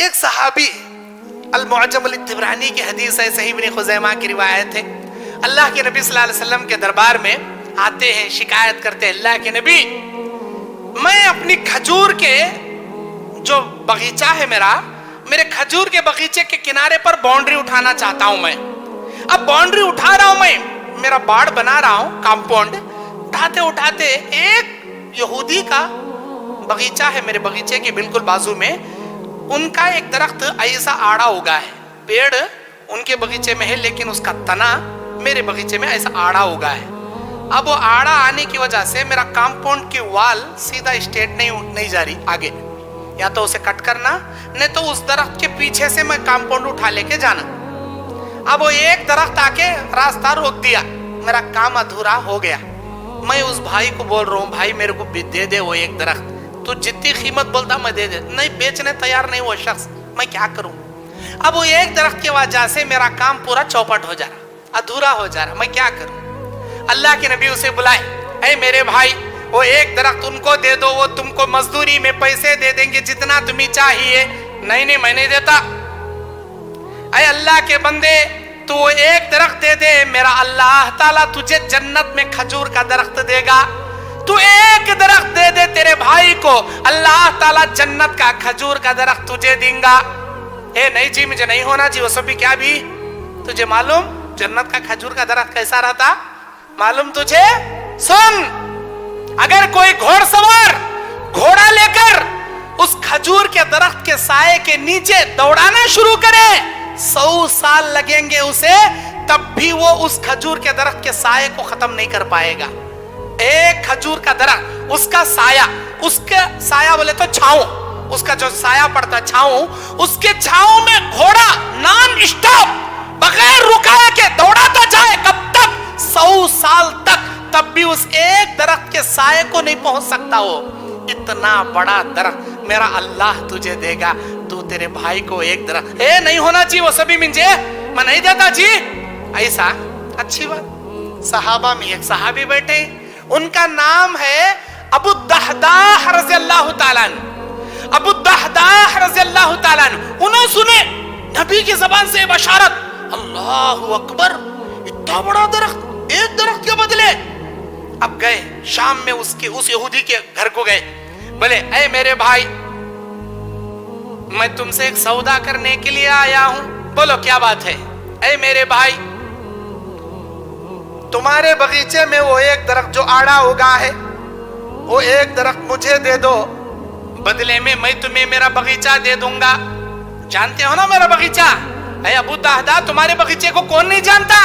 ایک صحابی المعجم الطبرانی کی حدیث ہے، صحیح ابن خزیمہ کی روایت ہے، اللہ کے نبی صلی اللہ علیہ وسلم کے دربار میں آتے ہیں، شکایت کرتے ہیں، اللہ کے نبی میں اپنی کھجور کے جو باغیچہ ہے میرے کھجور کے باغیچے کے کنارے پر باؤنڈری اٹھانا چاہتا ہوں میں. اب باؤنڈری اٹھا رہا ہوں میں، میرا باڑ بنا رہا ہوں، کمپاؤنڈ اٹھاتے ایک یہودی کا باغیچہ ہے میرے باغیچے کے بالکل بازو میں، ان کا ایک درخت ایسا آڑا اگا ہے، پیڑ ان کے باغیچے میں ہے لیکن اس کا تنا میرے باغیچے میں ایسا آڑا اگا ہے. اب وہ آڑا آنے کی وجہ سے میرا کمپاؤنڈ کی وال سیدھا اسٹیٹ نہیں جا رہی آگے، یا تو اسے کٹ کرنا نہیں تو اس درخت کے پیچھے سے میں کمپاؤنڈ اٹھا لے کے جانا. اب وہ ایک درخت آ کے راستہ روک دیا، میرا کام ادھورا ہو گیا. میں اس بھائی کو بول رہا ہوں، بھائی میرے کو دے دے وہ ایک درخت، تو جتنی قیمت بولتا میں دے دے، نہیں بیچنے تیار نہیں وہ شخص، میں کیا کروں. اب وہ ایک درخت کی وجہ سے میرا کام پورا چوپٹ ہو جا رہا، ادھورا ہو جا رہا، میں کیا کروں. اللہ کے نبی اسے بلائے، اے میرے بھائی وہ ایک درخت ان کو دے دو، وہ تم کو مزدوری میں پیسے دے دیں گے جتنا تمہیں چاہیے. نہیں میں نہیں دیتا. اے اللہ کے بندے تو وہ ایک درخت دے دے، میرا اللہ تعالیٰ تجھے جنت میں کھجور کا درخت دے گا. تو ایک درخت دے دے تیرے بھائی کو، اللہ تعالیٰ جنت کا کھجور کا درخت تجھے دیں گا. اے نہیں جی مجھے نہیں ہونا جی وہ سب بھی، کیا بھی تجھے معلوم جنت کا کھجور کا درخت کیسا رہتا معلوم تجھے؟ سن، اگر کوئی گھوڑ سوار گھوڑا لے کر اس کھجور کے درخت کے سائے کے نیچے دوڑانا شروع کرے، 100 سال لگیں گے اسے، تب بھی وہ اس کھجور کے درخت کے سائے کو ختم نہیں کر پائے گا. ایک کھجور کا درخت، اس کا سایہ، اس کا سایہ بولے تو چھاؤں، اس کا جو سایہ پڑتا چھاؤں، اس کے چھاؤں میں گھوڑا نان اسٹاپ بغیر رکائے کے دوڑاتا جائے، کب تک؟ 100 سال تک، تب بھی اس ایک درخت کے سائے کو نہیں پہنچ سکتا. وہ اتنا بڑا درخت میرا اللہ تجھے دے گا، تو تیرے بھائی کو ایک درخت، اے نہیں ہونا جی وہ سبھی منجے میں نہیں دیتا جی ایسا. اچھی بات. صحابہ میں ایک صحابی بیٹھے، ان کا نام ہے ابو الدحداح رضی اللہ تعالیٰ عنہ. ابو الدحداح رضی اللہ تعالیٰ عنہ، انہوں سنے نبی کی زبان سے بشارت، اللہ اکبر، اتنا بڑا درخت ایک درخت کے بدلے. اب گئے شام میں اس یہودی کے گھر کو گئے، بولے اے میرے بھائی میں تم سے ایک سودا کرنے کے لیے آیا ہوں. بولو کیا بات ہے؟ اے میرے بھائی تمہارے باغیچے میں وہ ایک درخت جو آڑا اگا ہے، وہ ایک درخت مجھے دے دو، بدلے میں تمہیں میرا باغیچہ دے دوں گا. جانتے ہو نا میرا باغیچہ؟ اے ابو الدحداح تمہارے باغیچے کو کون نہیں جانتا؟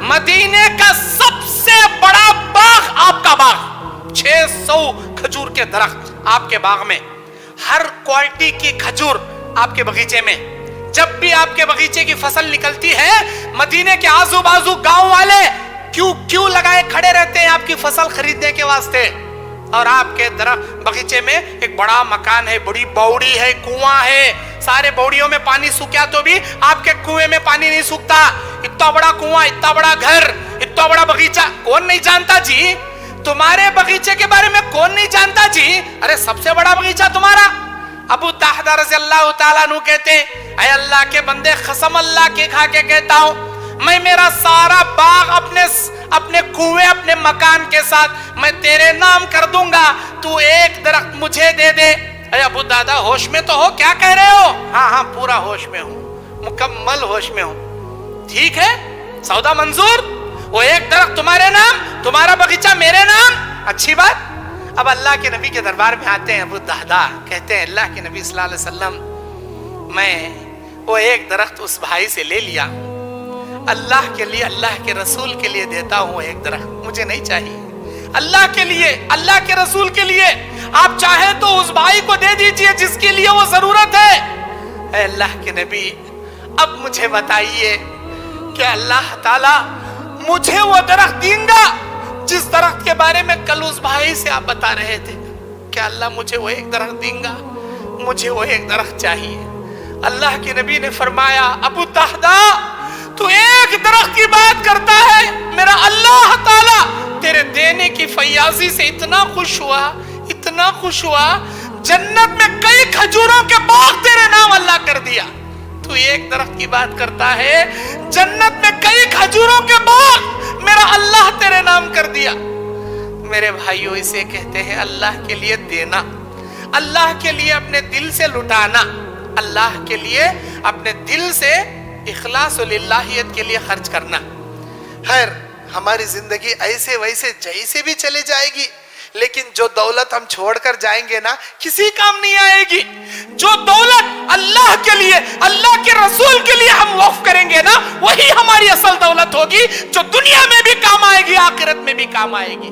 مدینے کا سب سے بڑا باغ آپ کا باغ، 600 کھجور کے درخت آپ کے باغ میں، ہر کوالٹی کی کھجور آپ کے باغیچے میں. جب بھی آپ کے باغیچے کی فصل نکلتی ہے، مدینے کے آزو بازو گاؤں والے کیوں لگائے کھڑے رہتے ہیں آپ کی فصل خریدنے کے واسطے. اور آپ کے باغیچے میں ایک بڑا مکان ہے، بڑی باوڑی ہے، کنواں ہے، سارے باوڑیوں میں پانی سوکھا تو بھی آپ کے کنویں میں پانی نہیں سوکھتا. اتنا بڑا کنواں، اتنا بڑا گھر، اتنا بڑا باغیچہ، کون نہیں جانتا جی؟ تمہارے باغیچے کے بارے میں کون نہیں جانتا جی؟ ارے سب سے بڑا باغیچہ تمہارا. ابو الدحداح رضی اللہ تعالیٰ عنہ کہتے ہیں اے اللہ کے بندے، قسم اللہ کے کھا کے کہتا ہوں، میں میرا سارا باغ اپنے کنویں، اپنے مکان کے ساتھ میں تیرے نام کر دوں گا، تو ایک درخت مجھے دے دے. اے ابو الدحداح ہوش میں تو ہو؟ کیا کہہ رہے ہو؟ ہاں پورا ہوش میں ہوں، مکمل ہوش میں ہوں. ٹھیک ہے سودا منظور، وہ ایک درخت تمہارے نام، تمہارا باغیچہ میرے نام. اچھی بات. اب اللہ کے نبی کے دربار میں آتے ہیں ابو الدحداح، کہتے ہیں اللہ کے نبی صلی اللہ علیہ وسلم میں وہ ایک درخت اس بھائی سے لے لیا، اللہ کے لیے، اللہ کے رسول کے لیے دیتا ہوں ایک درخت، مجھے نہیں چاہیے. اللہ کے لیے، اللہ کے رسول کے لیے آپ چاہے تو اس بھائی کو دے دیجئے جس کے لیے وہ ضرورت ہے. اے اللہ کے نبی اب مجھے بتائیے کہ اللہ تعالیٰ مجھے وہ درخت دیں گا جس درخت کے بارے میں کل اس بھائی سے آپ بتا رہے تھے؟ کیا اللہ مجھے وہ ایک درخت دیں گا؟ مجھے وہ ایک درخت چاہیے. اللہ کے نبی نے فرمایا ابو الدحداح تو ایک درخت کی بات کرتا ہے، میرا اللہ تعالیٰ تیرے دینے کی فیاضی سے اتنا خوش ہوا، اتنا خوش ہوا، جنت میں کئی کھجوروں کے باغ تیرے نام اللہ کر دیا. بات کرتا ہے جنت میں کئی کھجوروں کے باغ میرا اللہ تیرے نام کر دیا. میرے بھائیوں اسے کہتے ہیں اللہ کے لیے دینا, اللہ کے لیے اپنے دل سے لٹانا, اللہ کے لیے اپنے دل سے اخلاص و للہیت کے لیے خرچ کرنا. خیر ہماری زندگی ایسے ویسے جیسے بھی چلے جائے گی, لیکن جو دولت ہم چھوڑ کر جائیں گے نا کسی کام نہیں آئے گی. جو دولت اللہ کے لیے, اللہ کے رسول کے لیے ہم وقف کریں گے نا, وہی ہماری اصل دولت ہوگی جو دنیا میں بھی کام آئے گی, آخرت میں بھی کام آئے گی.